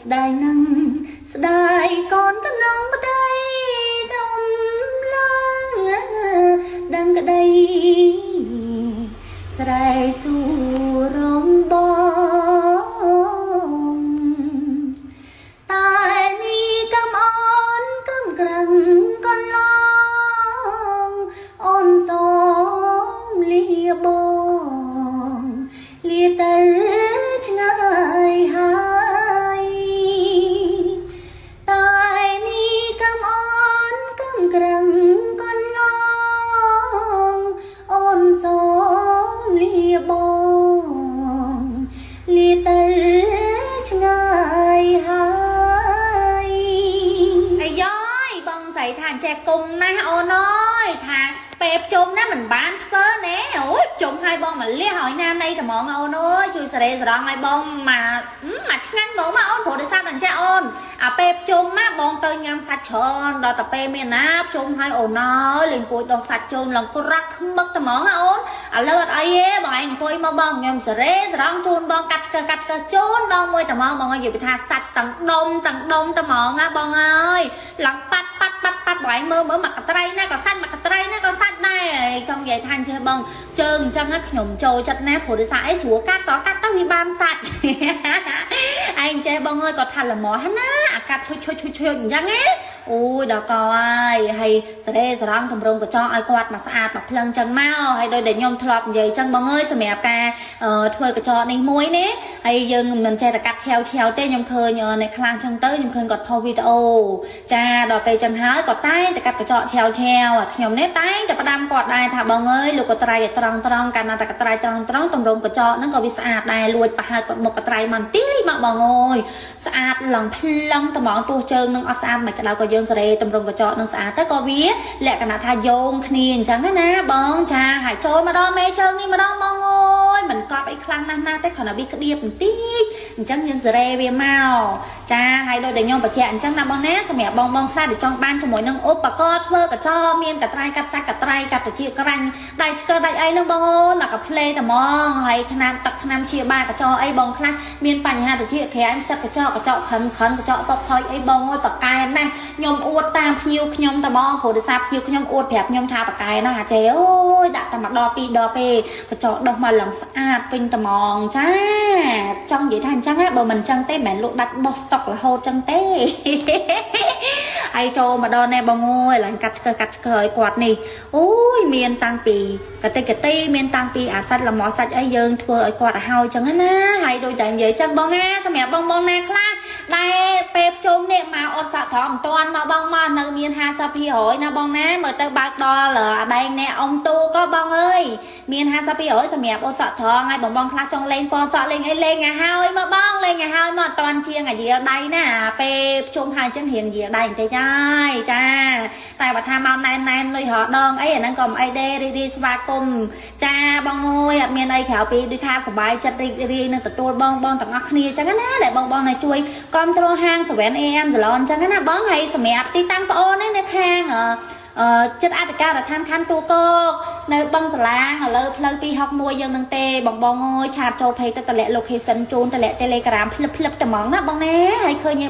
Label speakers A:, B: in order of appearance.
A: ស្ដាយនឹងស្ដាយកូនតំណងប្តីធំឡើងដឹងក្តីស្រែសួររំបងតែនេះកំអូនកំក្រឹងកន្លងអូនសូមលាបងលាទៅឆ្ងាយហើយតែនេះកំអូនកំក្រឹងកន្លងអូនសូមលាបងលាទៅឆ្ងាយហើយអាយ៉យបងស្រីថាអញ្ចេះគុំណាស់អូនអើយថាពេលជុំណាមិនបានធ្វើណែអូយជុំឲ្យបងមកលះឲ្យណានៃត្មងអូនអើយជួយសរេសរងឲ្យបងមកឆ្ងាញ់មើលមកអូនព្រោះដោយសារតែអញ្ចេះអូនអាពេលជុំណាបងទៅញ៉ាំសាច់ច្រើនដល់តែពេលមានណាជុំឲ្យអូនអើយលេងពួយដោះសាច់ជូនឡើងក្រាស់ខ្មឹកត្មងអូនឥឡូវអត់អីទេបងឯងអង្គុយមកបងញ៉ាំសរេសរងជូនបងកាត់ឆ្កឹះជូនបងមួយត្មងបងឲ្យនិយាយថាសាច់ទាំងដុំត្មងណាបងអើយឡើងប៉ាត់បងឯងមើលមកកត្រៃណាក៏សាច់មកកត្រៃណាក៏សាច់ដែរចង់និយាយថាចេះបងជើងអញ្ចឹងខ្ញុំចូលចិត្តណាព្រោះដោយសារអីស្រួលកាត់ទៅវាបានសាច់ឯងចេះបងអើយក៏ថាល្មមណាអាកាត់ឈុយអញ្ចឹងណាអូយដល់កហើយសរេសរងតម្រងកញ្ចក់ឲ្យគាត់មកស្អាតមកភ្លឹងអញ្ចឹងមកហើយដោយដែលខ្ញុំធ្លាប់និយាយអញ្ចឹងបងអើយសម្រាប់ការធ្វើកញ្ចក់នេះមួយណាហើយយើងមិនចេះតែកាត់ឆាវទេខ្ញុំឃើញអ្នកខ្លះអញ្ចឹងទៅខ្ញុំឃើញគាត់ផុសវីដេអូចាដល់ពេលអញ្ចឹងហើយគាត់តែតែកាត់កញ្ចក់ឆាវខ្ញុំនេះតែតែផ្ដាំគាត់ដែរថាបងអើយលោកកត្រៃឲ្យត្រង់កាលណាតែកត្រៃត្រង់តម្រងកញ្ចក់ហ្នឹងក៏វាស្អាតដែរលួចប្រហើគាត់មុខកត្រៃមិនទីមកបងអើយស្អាតឡើងភ្លឹងត្មងទោះជើងនឹងអត់ស្អាតមិនក្តៅក៏យើងសរេតម្រងកញ្ចក់នឹងស្អាតទៅក៏វាលក្ខណៈថាយោងគ្នាអញ្ចឹងណាបងចាហើយចូលមកដល់មេជើងនេះម្ដងបងអើយមិនកប់អីខ្លាំងណាស់ទេគ្រាន់តែវាក្តៀបបន្តិចអញ្ចឹងយើងសរេវាមកចាហើយដោយដែលខ្ញុំបញ្ជាក់អញ្ចឹងណាបងណាសម្រាប់បងខ្លះដែលចង់បានជាមួយនឹងឧបករណ៍ធ្វើកញ្ចក់មានកត្រៃកាត់សាច់កត្រៃកាត់ត្រចៀកក្រាញ់ដៃឆ្កឹះដៃអីហ្នឹងបងអើយមកកាផ្លេតែហ្មងហើយថ្នាំទឹកថ្នាំជាបាកញ្ចក់អីបងខ្លះមានបញ្ហាត្រចៀកក្រែមសិតកញ្ចក់ខិនកញ្ចក់តបផុយអីបងអើយបកែណាស់ខ្ញុំអួតតាមភ្ញៀវខ្ញុំតបងព្រោះដោយសារភ្ញៀវខ្ញុំអួតប្រាប់ខ្ញុំថាបកែណាស់អាចេអូយដាក់តែម្ដងពីរដងពេកញ្ចក់ដោះមកឡើងស្អាតពេញត្មងចាចង់និយាយថាអញ្ចឹងណាបើមិនអញ្ចឹងទេមិនមែនលក់ដាច់បោះស្តុករហូតអញ្ចឹងទេហើយចូលមកដល់ណែបងអើយឡើងកាត់ឆ្កឹះឲ្យគាត់នេះអូយមានតាំងពីកតិមានតាំងពីអាសាច់ល្មមសាច់អីយើងធ្វើឲ្យគាត់ឲ្យហើយអញ្ចឹងណាហើយដូចតែនិយាយអញ្ចឹងបងណាសម្រាប់បងណាខ្លះដែលពេលភ្ជុំនេះមកអត់សាក់ត្រង់មិនតាន់មកបងមកនៅមាន50%ណាបងណាមើលទៅបើកដល់អាដែងអ្នកអ៊ំទូក៏បងអើយមាន50%សម្រាប់អត់សាក់ត្រង់ហើយបងខ្លះចង់លេងពណ៌សក់លេងអីលេងឲ្យហើយមកបងលេងឲ្យហើយមកអត់តាន់ជាងអាយាលដៃណាពេលភ្ជុំហើយអញ្ចឹងរៀងយាលដៃបន្តិចហើយចាតែបើថាមកណែនលុយរដងអីអាហ្នឹងក៏មិនអីដែររីស្វាគមន៍ចាបងអើយអត់មានអីក្រៅពីដូចថាសប្បាយចិត្តរីនឹងទទួលបងទាំងអស់គ្នាអញ្ចឹងណាដែលបងណាជួយគ្រប់គ្រងហាង 7am Salon អញ្ចឹងណាបងហើយសម្រាប់ទីតាំងប្អូននេះនៅខាងចិត្តអធិការដ្ឋានខណ្ឌទូកកនៅបឹងសាឡាងឥឡូវផ្លូវ261យើងនឹងទេបងអើយឆាតចូល page ទៅតម្លាក់ location ជូនតម្លាក់ Telegram ភ្លឹបតែហ្មងណាបងណាហើយឃើញ